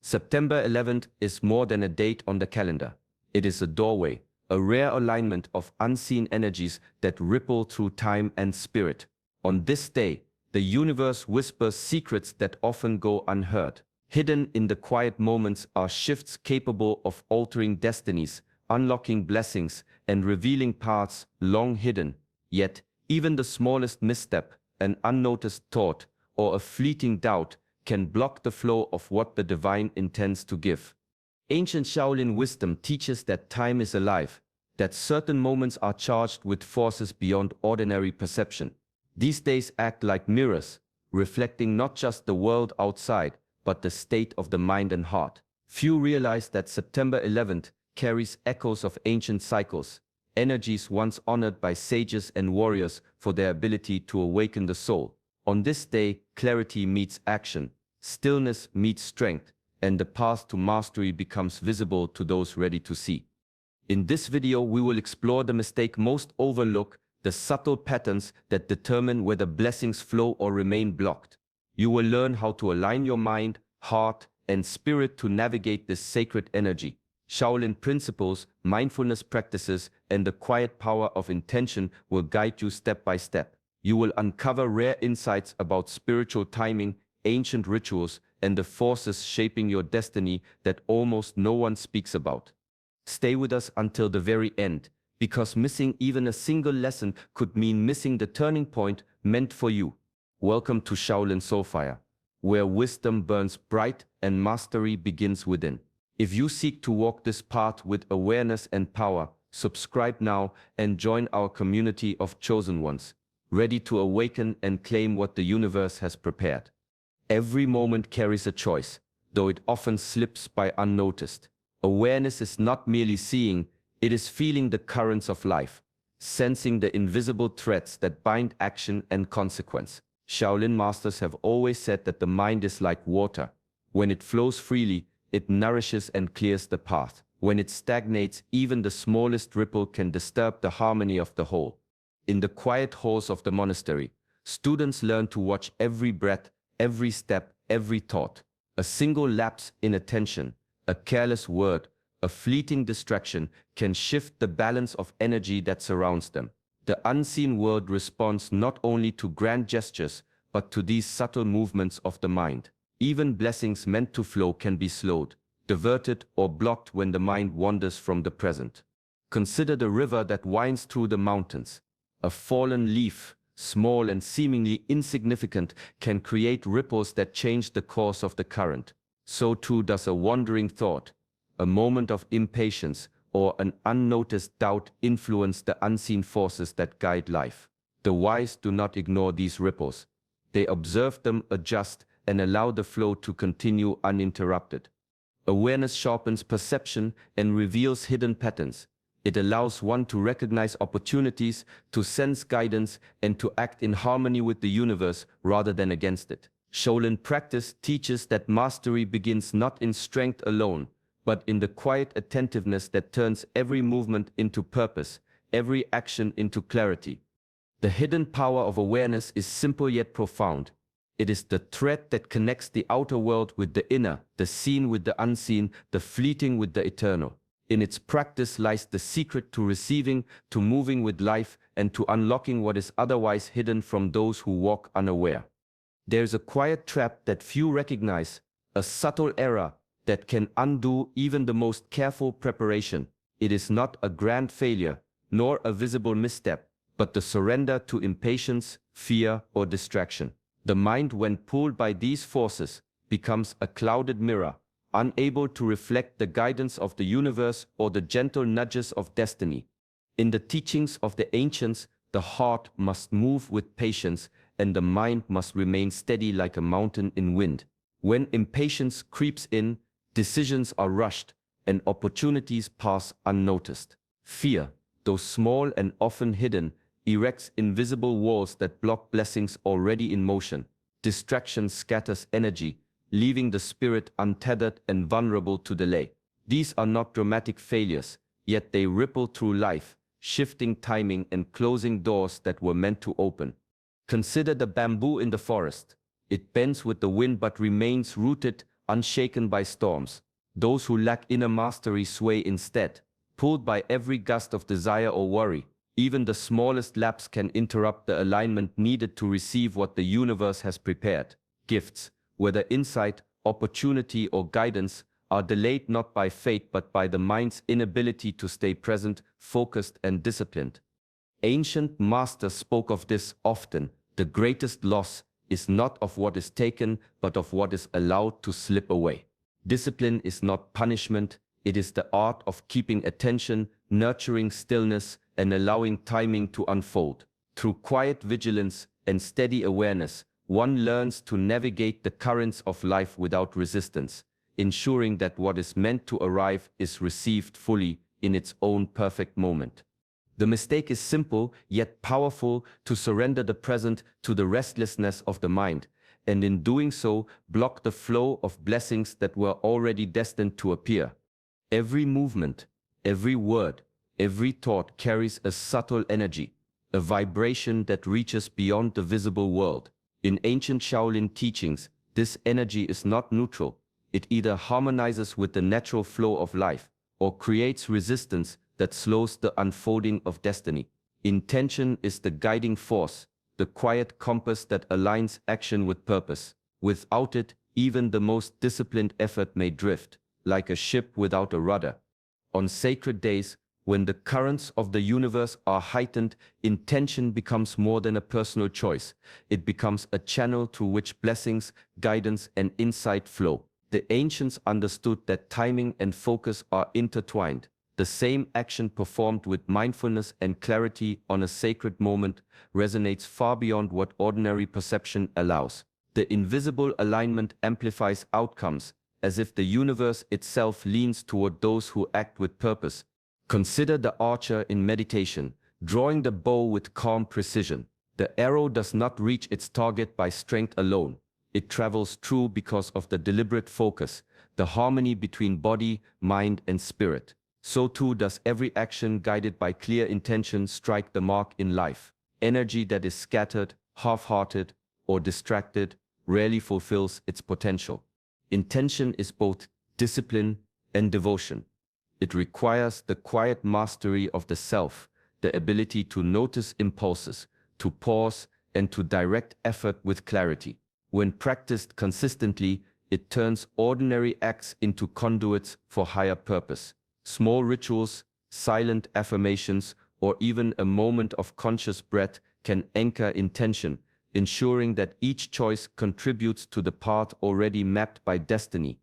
September 11th is more than a date on the calendar. It is a doorway, a rare alignment of unseen energies that ripple through time and spirit. On this day, the universe whispers secrets that often go unheard. Hidden in the quiet moments are shifts capable of altering destinies, unlocking blessings, and revealing paths long hidden. Yet, even the smallest misstep, an unnoticed thought, or a fleeting doubt can block the flow of what the divine intends to give. Ancient Shaolin wisdom teaches that time is alive, that certain moments are charged with forces beyond ordinary perception. These days act like mirrors, reflecting not just the world outside, but the state of the mind and heart. Few realize that September 11th carries echoes of ancient cycles, energies once honored by sages and warriors for their ability to awaken the soul. On this day, clarity meets action, stillness meets strength, and the path to mastery becomes visible to those ready to see. In this video, we will explore the mistake most overlook, the subtle patterns that determine whether blessings flow or remain blocked. You will learn how to align your mind, heart, and spirit to navigate this sacred energy. Shaolin principles, mindfulness practices, and the quiet power of intention will guide you step by step. You will uncover rare insights about spiritual timing, ancient rituals, and the forces shaping your destiny that almost no one speaks about. Stay with us until the very end, because missing even a single lesson could mean missing the turning point meant for you. Welcome to Shaolin Soulfire, where wisdom burns bright and mastery begins within. If you seek to walk this path with awareness and power, subscribe now and join our community of chosen ones, ready to awaken and claim what the universe has prepared. Every moment carries a choice, though it often slips by unnoticed. Awareness is not merely seeing, it is feeling the currents of life, sensing the invisible threads that bind action and consequence. Shaolin masters have always said that the mind is like water. When it flows freely, it nourishes and clears the path. When it stagnates, even the smallest ripple can disturb the harmony of the whole. In the quiet halls of the monastery, students learn to watch every breath, every step, every thought. A single lapse in attention, a careless word, a fleeting distraction can shift the balance of energy that surrounds them. The unseen world responds not only to grand gestures, but to these subtle movements of the mind. Even blessings meant to flow can be slowed, diverted, or blocked when the mind wanders from the present. Consider the river that winds through the mountains. A fallen leaf, small and seemingly insignificant, can create ripples that change the course of the current. So too does a wandering thought, a moment of impatience, or an unnoticed doubt influence the unseen forces that guide life. The wise do not ignore these ripples. They observe them, adjust, and allow the flow to continue uninterrupted. Awareness sharpens perception and reveals hidden patterns. It allows one to recognize opportunities, to sense guidance, and to act in harmony with the universe rather than against it. Shaolin practice teaches that mastery begins not in strength alone, but in the quiet attentiveness that turns every movement into purpose, every action into clarity. The hidden power of awareness is simple yet profound. It is the thread that connects the outer world with the inner, the seen with the unseen, the fleeting with the eternal. In its practice lies the secret to receiving, to moving with life, and to unlocking what is otherwise hidden from those who walk unaware. There is a quiet trap that few recognize, a subtle error that can undo even the most careful preparation. It is not a grand failure, nor a visible misstep, but the surrender to impatience, fear, or distraction. The mind, when pulled by these forces, becomes a clouded mirror, unable to reflect the guidance of the universe or the gentle nudges of destiny. In the teachings of the ancients, the heart must move with patience, and the mind must remain steady like a mountain in wind. When impatience creeps in, decisions are rushed, and opportunities pass unnoticed. Fear, though small and often hidden, erects invisible walls that block blessings already in motion. Distraction scatters energy, leaving the spirit untethered and vulnerable to delay. These are not dramatic failures, yet they ripple through life, shifting timing and closing doors that were meant to open. Consider the bamboo in the forest. It bends with the wind but remains rooted, unshaken by storms. Those who lack inner mastery sway instead, pulled by every gust of desire or worry. Even the smallest lapse can interrupt the alignment needed to receive what the universe has prepared. Gifts, whether insight, opportunity, or guidance, are delayed not by fate but by the mind's inability to stay present, focused, and disciplined. Ancient masters spoke of this often. The greatest loss is not of what is taken, but of what is allowed to slip away. Discipline is not punishment, it is the art of keeping attention, nurturing stillness, and allowing timing to unfold. Through quiet vigilance and steady awareness, one learns to navigate the currents of life without resistance, ensuring that what is meant to arrive is received fully in its own perfect moment. The mistake is simple yet powerful: to surrender the present to the restlessness of the mind, and in doing so, block the flow of blessings that were already destined to appear. Every movement, every word, every thought carries a subtle energy, a vibration that reaches beyond the visible world. In ancient Shaolin teachings, this energy is not neutral. It either harmonizes with the natural flow of life, or creates resistance that slows the unfolding of destiny. Intention is the guiding force, the quiet compass that aligns action with purpose. Without it, even the most disciplined effort may drift, like a ship without a rudder. On sacred days, when the currents of the universe are heightened, intention becomes more than a personal choice. It becomes a channel through which blessings, guidance, and insight flow. The ancients understood that timing and focus are intertwined. The same action performed with mindfulness and clarity on a sacred moment resonates far beyond what ordinary perception allows. The invisible alignment amplifies outcomes, as if the universe itself leans toward those who act with purpose. Consider the archer in meditation, drawing the bow with calm precision. The arrow does not reach its target by strength alone. It travels through because of the deliberate focus, the harmony between body, mind, and spirit. So too does every action guided by clear intention strike the mark in life. Energy that is scattered, half-hearted, or distracted rarely fulfills its potential. Intention is both discipline and devotion. It requires the quiet mastery of the self, the ability to notice impulses, to pause, and to direct effort with clarity. When practiced consistently, it turns ordinary acts into conduits for higher purpose. Small rituals, silent affirmations, or even a moment of conscious breath can anchor intention, ensuring that each choice contributes to the path already mapped by destiny.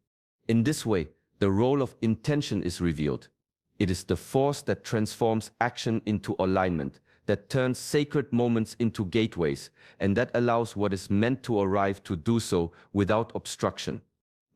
In this way, the role of intention is revealed. It is the force that transforms action into alignment, that turns sacred moments into gateways, and that allows what is meant to arrive to do so without obstruction.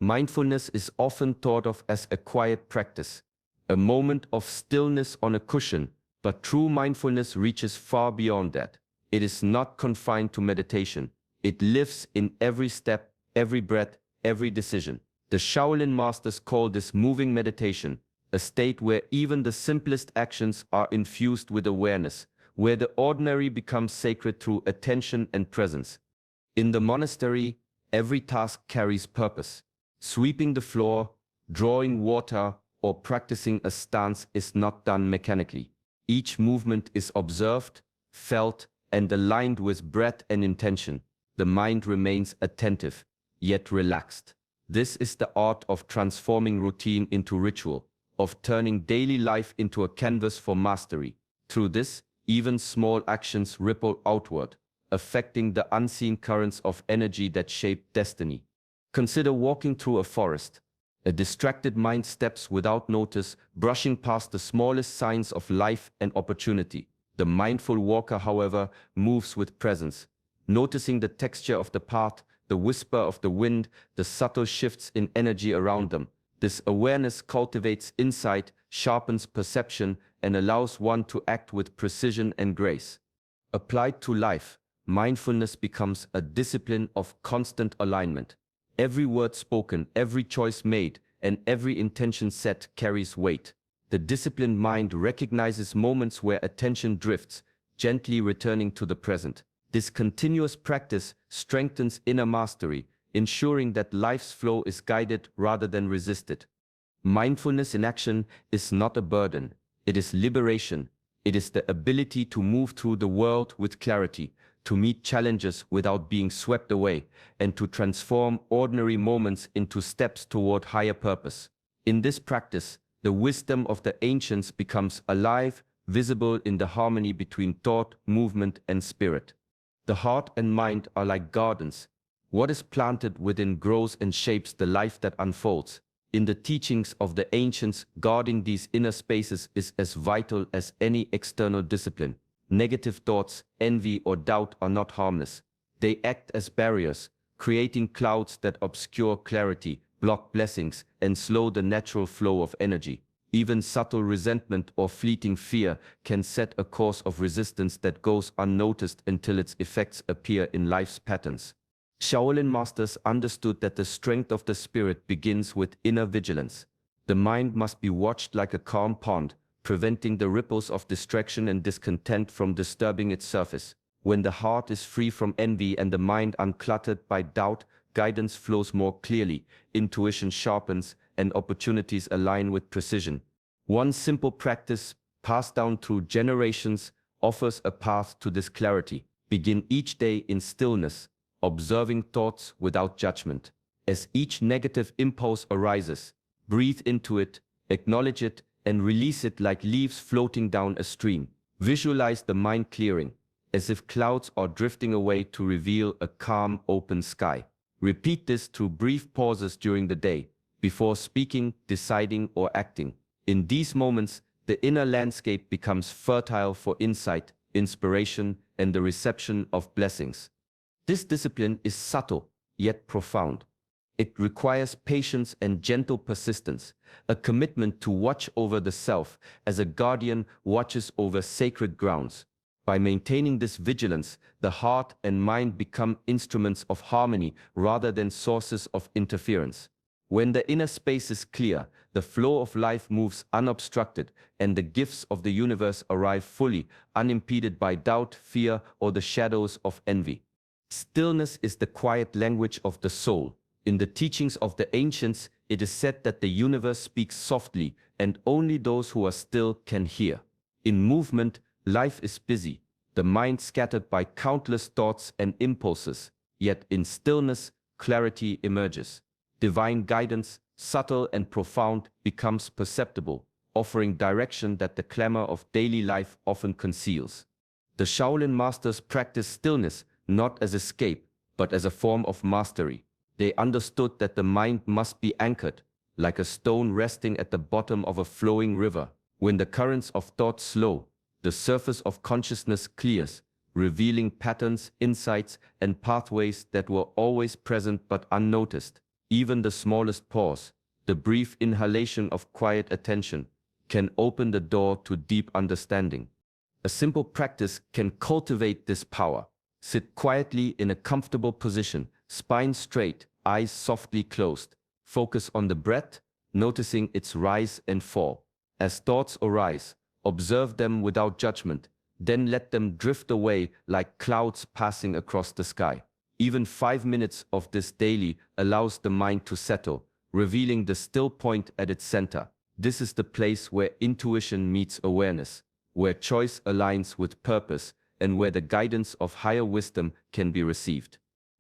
Mindfulness is often thought of as a quiet practice, a moment of stillness on a cushion, but true mindfulness reaches far beyond that. It is not confined to meditation. It lives in every step, every breath, every decision. The Shaolin masters call this moving meditation, a state where even the simplest actions are infused with awareness, where the ordinary becomes sacred through attention and presence. In the monastery, every task carries purpose. Sweeping the floor, drawing water, or practicing a stance is not done mechanically. Each movement is observed, felt, and aligned with breath and intention. The mind remains attentive, yet relaxed. This is the art of transforming routine into ritual, of turning daily life into a canvas for mastery. Through this, even small actions ripple outward, affecting the unseen currents of energy that shape destiny. Consider walking through a forest. A distracted mind steps without notice, brushing past the smallest signs of life and opportunity. The mindful walker, however, moves with presence, noticing the texture of the path, the whisper of the wind, the subtle shifts in energy around them. This awareness cultivates insight, sharpens perception, and allows one to act with precision and grace. Applied to life, mindfulness becomes a discipline of constant alignment. Every word spoken, every choice made, and every intention set carries weight. The disciplined mind recognizes moments where attention drifts, gently returning to the present. This continuous practice strengthens inner mastery, ensuring that life's flow is guided rather than resisted. Mindfulness in action is not a burden, it is liberation. It is the ability to move through the world with clarity, to meet challenges without being swept away, and to transform ordinary moments into steps toward higher purpose. In this practice, the wisdom of the ancients becomes alive, visible in the harmony between thought, movement, and spirit. The heart and mind are like gardens. What is planted within grows and shapes the life that unfolds. In the teachings of the ancients, guarding these inner spaces is as vital as any external discipline. Negative thoughts, envy, or doubt are not harmless. They act as barriers, creating clouds that obscure clarity, block blessings, and slow the natural flow of energy. Even subtle resentment or fleeting fear can set a course of resistance that goes unnoticed until its effects appear in life's patterns. Shaolin masters understood that the strength of the spirit begins with inner vigilance. The mind must be watched like a calm pond, preventing the ripples of distraction and discontent from disturbing its surface. When the heart is free from envy and the mind uncluttered by doubt, guidance flows more clearly, intuition sharpens, and opportunities align with precision. One simple practice, passed down through generations, offers a path to this clarity. Begin each day in stillness, observing thoughts without judgment. As each negative impulse arises, breathe into it, acknowledge it, and release it like leaves floating down a stream. Visualize the mind clearing, as if clouds are drifting away to reveal a calm, open sky. Repeat this through brief pauses during the day, before speaking, deciding, or acting. In these moments, the inner landscape becomes fertile for insight, inspiration, and the reception of blessings. This discipline is subtle, yet profound. It requires patience and gentle persistence, a commitment to watch over the self as a guardian watches over sacred grounds. By maintaining this vigilance, the heart and mind become instruments of harmony rather than sources of interference. When the inner space is clear, the flow of life moves unobstructed, and the gifts of the universe arrive fully, unimpeded by doubt, fear, or the shadows of envy. Stillness is the quiet language of the soul. In the teachings of the ancients, it is said that the universe speaks softly, and only those who are still can hear. In movement, life is busy, the mind scattered by countless thoughts and impulses, yet in stillness, clarity emerges. Divine guidance, subtle and profound, becomes perceptible, offering direction that the clamor of daily life often conceals. The Shaolin masters practice stillness not as escape, but as a form of mastery. They understood that the mind must be anchored, like a stone resting at the bottom of a flowing river. When the currents of thought slow, the surface of consciousness clears, revealing patterns, insights, and pathways that were always present but unnoticed. Even the smallest pause, the brief inhalation of quiet attention, can open the door to deep understanding. A simple practice can cultivate this power. Sit quietly in a comfortable position, spine straight, eyes softly closed. Focus on the breath, noticing its rise and fall. As thoughts arise, observe them without judgment, then let them drift away like clouds passing across the sky. Even 5 minutes of this daily allows the mind to settle, revealing the still point at its center. This is the place where intuition meets awareness, where choice aligns with purpose, and where the guidance of higher wisdom can be received.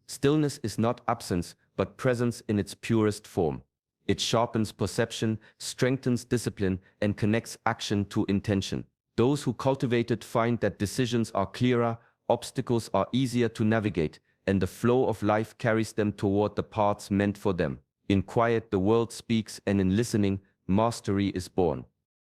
Stillness is not absence, but presence in its purest form. It sharpens perception, strengthens discipline, and connects action to intention. Those who cultivate it find that decisions are clearer, obstacles are easier to navigate, and the flow of life carries them toward the paths meant for them. In quiet, the world speaks, and in listening, mastery is born.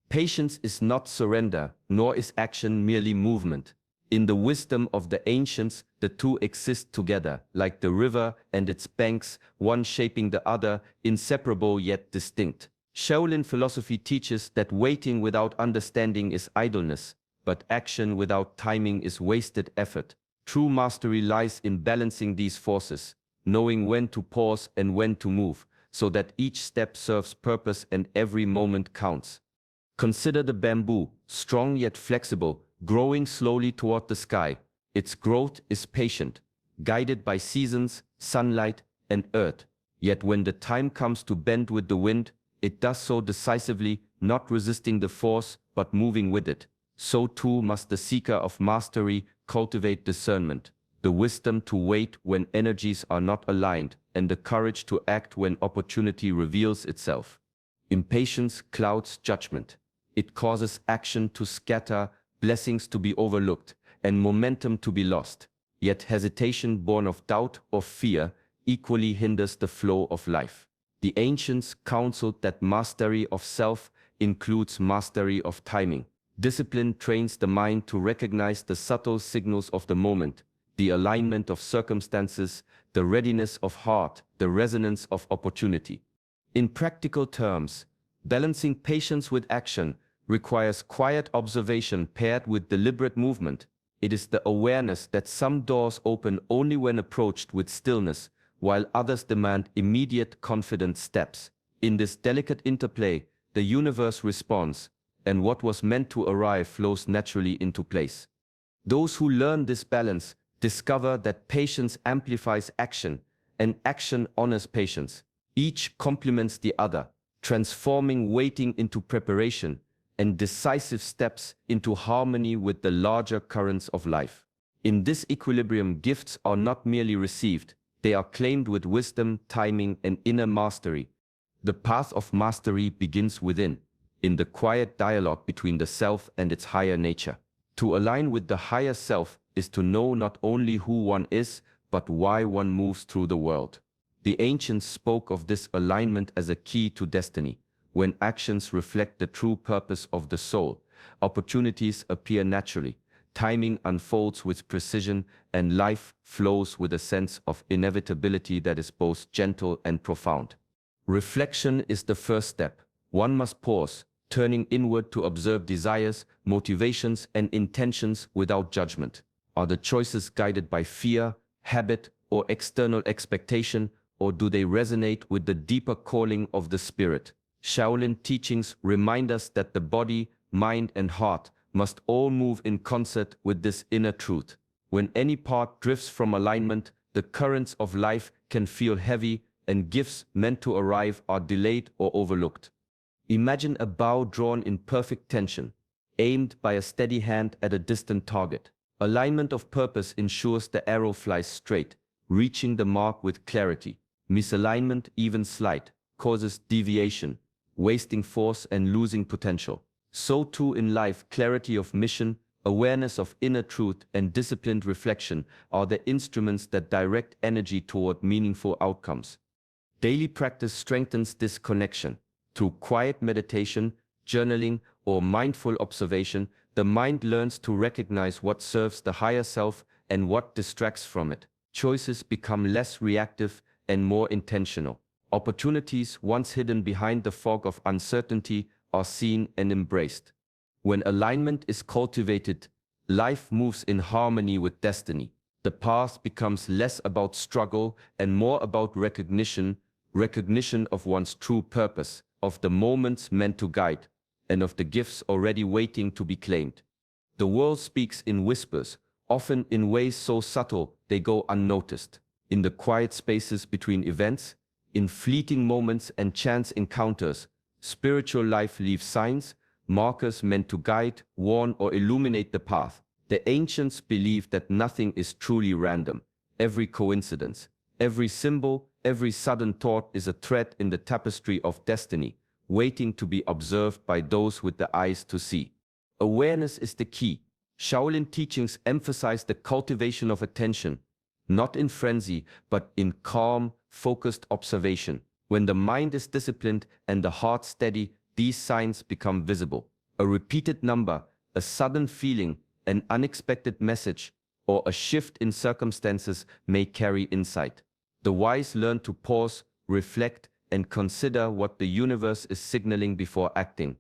Patience is not surrender, nor is action merely movement. In the wisdom of the ancients, the two exist together, like the river and its banks, one shaping the other, inseparable yet distinct. Shaolin philosophy teaches that waiting without understanding is idleness, but action without timing is wasted effort. True mastery lies in balancing these forces, knowing when to pause and when to move, so that each step serves purpose and every moment counts. Consider the bamboo, strong yet flexible, growing slowly toward the sky. Its growth is patient, guided by seasons, sunlight, and earth. Yet when the time comes to bend with the wind, it does so decisively, not resisting the force, but moving with it. So too must the seeker of mastery cultivate discernment, the wisdom to wait when energies are not aligned, and the courage to act when opportunity reveals itself. Impatience clouds judgment. It causes action to scatter, blessings to be overlooked, and momentum to be lost. Yet hesitation born of doubt or fear equally hinders the flow of life. The ancients counseled that mastery of self includes mastery of timing. Discipline trains the mind to recognize the subtle signals of the moment, the alignment of circumstances, the readiness of heart, the resonance of opportunity. In practical terms, balancing patience with action requires quiet observation paired with deliberate movement. It is the awareness that some doors open only when approached with stillness, while others demand immediate, confident steps. In this delicate interplay, the universe responds, and what was meant to arrive flows naturally into place. Those who learn this balance discover that patience amplifies action, and action honors patience. Each complements the other, transforming waiting into preparation and decisive steps into harmony with the larger currents of life. In this equilibrium, gifts are not merely received, they are claimed with wisdom, timing, and inner mastery. The path of mastery begins within, in the quiet dialogue between the self and its higher nature. To align with the higher self is to know not only who one is, but why one moves through the world. The ancients spoke of this alignment as a key to destiny. When actions reflect the true purpose of the soul, opportunities appear naturally, timing unfolds with precision, and life flows with a sense of inevitability that is both gentle and profound. Reflection is the first step. One must pause, turning inward to observe desires, motivations, and intentions without judgment. Are the choices guided by fear, habit, or external expectation, or do they resonate with the deeper calling of the spirit? Shaolin teachings remind us that the body, mind, and heart must all move in concert with this inner truth. When any part drifts from alignment, the currents of life can feel heavy, and gifts meant to arrive are delayed or overlooked. Imagine a bow drawn in perfect tension, aimed by a steady hand at a distant target. Alignment of purpose ensures the arrow flies straight, reaching the mark with clarity. Misalignment, even slight, causes deviation, wasting force and losing potential. So too in life, clarity of mission, awareness of inner truth, and disciplined reflection are the instruments that direct energy toward meaningful outcomes. Daily practice strengthens this connection. Through quiet meditation, journaling, or mindful observation, the mind learns to recognize what serves the higher self and what distracts from it. Choices become less reactive and more intentional. Opportunities once hidden behind the fog of uncertainty are seen and embraced. When alignment is cultivated, life moves in harmony with destiny. The path becomes less about struggle and more about recognition of one's true purpose, of the moments meant to guide, and of the gifts already waiting to be claimed. The world speaks in whispers, often in ways so subtle they go unnoticed. In the quiet spaces between events, in fleeting moments and chance encounters, spiritual life leaves signs, markers meant to guide, warn, or illuminate the path. The ancients believed that nothing is truly random. Every coincidence, every symbol, every sudden thought is a thread in the tapestry of destiny, waiting to be observed by those with the eyes to see. Awareness is the key. Shaolin teachings emphasize the cultivation of attention, not in frenzy, but in calm, focused observation. When the mind is disciplined and the heart steady, these signs become visible. A repeated number, a sudden feeling, an unexpected message, or a shift in circumstances may carry insight. The wise learn to pause, reflect, and consider what the universe is signaling before acting.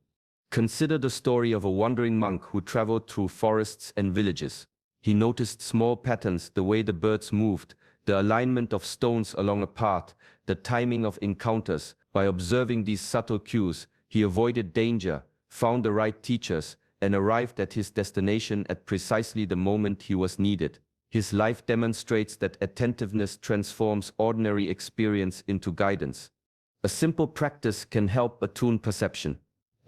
Consider the story of a wandering monk who traveled through forests and villages. He noticed small patterns, the way the birds moved, the alignment of stones along a path, the timing of encounters. By observing these subtle cues, he avoided danger, found the right teachers, and arrived at his destination at precisely the moment he was needed. His life demonstrates that attentiveness transforms ordinary experience into guidance. A simple practice can help attune perception.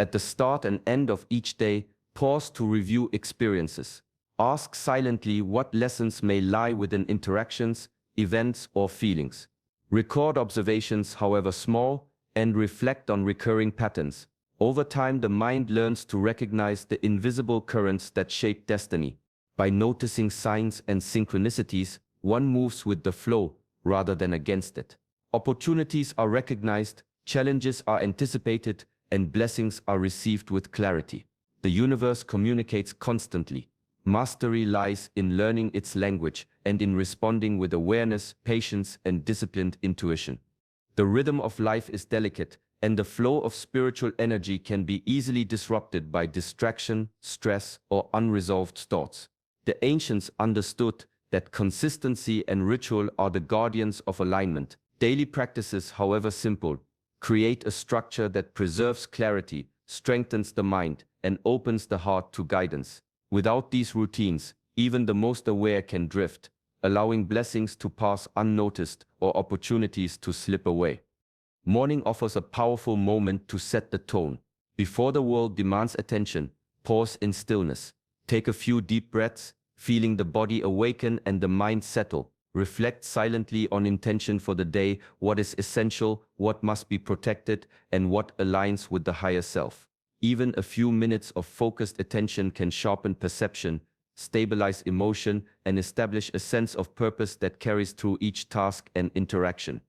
At the start and end of each day, pause to review experiences. Ask silently what lessons may lie within interactions, events, or feelings. Record observations, however small, and reflect on recurring patterns. Over time, the mind learns to recognize the invisible currents that shape destiny. By noticing signs and synchronicities, one moves with the flow rather than against it. Opportunities are recognized, challenges are anticipated, and blessings are received with clarity. The universe communicates constantly. Mastery lies in learning its language and in responding with awareness, patience, and disciplined intuition. The rhythm of life is delicate, and the flow of spiritual energy can be easily disrupted by distraction, stress, or unresolved thoughts. The ancients understood that consistency and ritual are the guardians of alignment. Daily practices, however simple, create a structure that preserves clarity, strengthens the mind, and opens the heart to guidance. Without these routines, even the most aware can drift, allowing blessings to pass unnoticed or opportunities to slip away. Morning offers a powerful moment to set the tone. Before the world demands attention, pause in stillness. Take a few deep breaths, feeling the body awaken and the mind settle. Reflect silently on intention for the day, what is essential, what must be protected, and what aligns with the higher self. Even a few minutes of focused attention can sharpen perception, stabilize emotion, and establish a sense of purpose that carries through each task and interaction.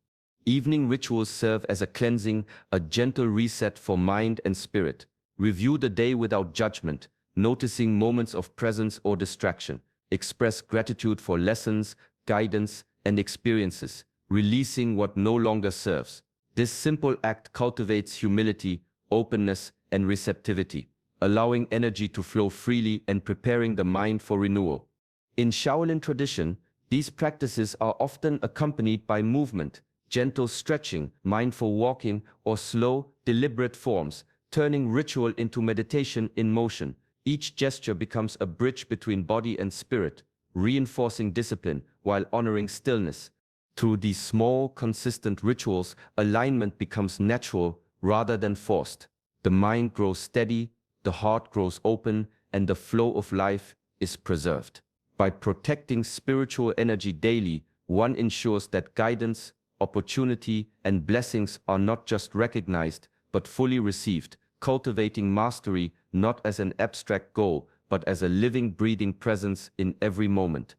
Evening rituals serve as a cleansing, a gentle reset for mind and spirit. Review the day without judgment, noticing moments of presence or distraction. Express gratitude for lessons, guidance, and experiences, releasing what no longer serves. This simple act cultivates humility, openness, and receptivity, allowing energy to flow freely and preparing the mind for renewal. In Shaolin tradition, these practices are often accompanied by movement, gentle stretching, mindful walking, or slow, deliberate forms, turning ritual into meditation in motion. Each gesture becomes a bridge between body and spirit, reinforcing discipline while honoring stillness. Through these small, consistent rituals, alignment becomes natural rather than forced. The mind grows steady, the heart grows open, and the flow of life is preserved. By protecting spiritual energy daily, one ensures that guidance, opportunity, and blessings are not just recognized, but fully received, cultivating mastery not as an abstract goal, but as a living, breathing presence in every moment.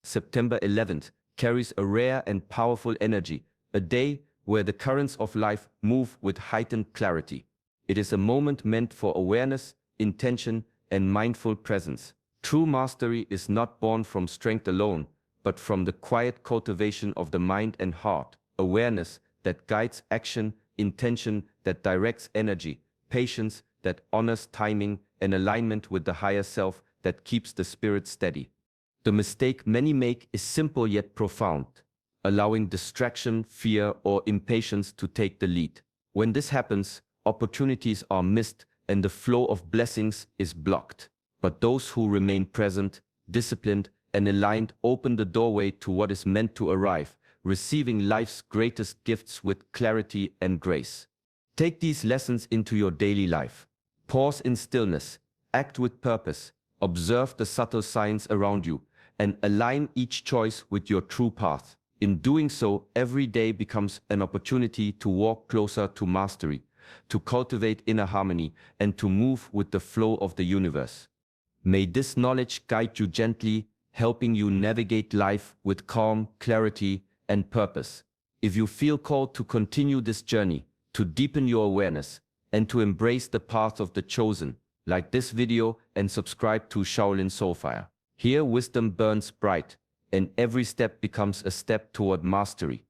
September 11th carries a rare and powerful energy, a day where the currents of life move with heightened clarity. It is a moment meant for awareness, intention, and mindful presence. True mastery is not born from strength alone, but from the quiet cultivation of the mind and heart, awareness that guides action, intention that directs energy, patience that honors timing, and alignment with the higher self that keeps the spirit steady. The mistake many make is simple yet profound, allowing distraction, fear, or impatience to take the lead. When this happens, opportunities are missed and the flow of blessings is blocked. But those who remain present, disciplined, and aligned open the doorway to what is meant to arrive, receiving life's greatest gifts with clarity and grace. Take these lessons into your daily life. Pause in stillness, act with purpose, observe the subtle signs around you, and align each choice with your true path. In doing so, every day becomes an opportunity to walk closer to mastery, to cultivate inner harmony, and to move with the flow of the universe. May this knowledge guide you gently, helping you navigate life with calm, clarity, and purpose. If you feel called to continue this journey, to deepen your awareness, and to embrace the path of the chosen, like this video and subscribe to Shaolin Soulfire. Here wisdom burns bright, and every step becomes a step toward mastery.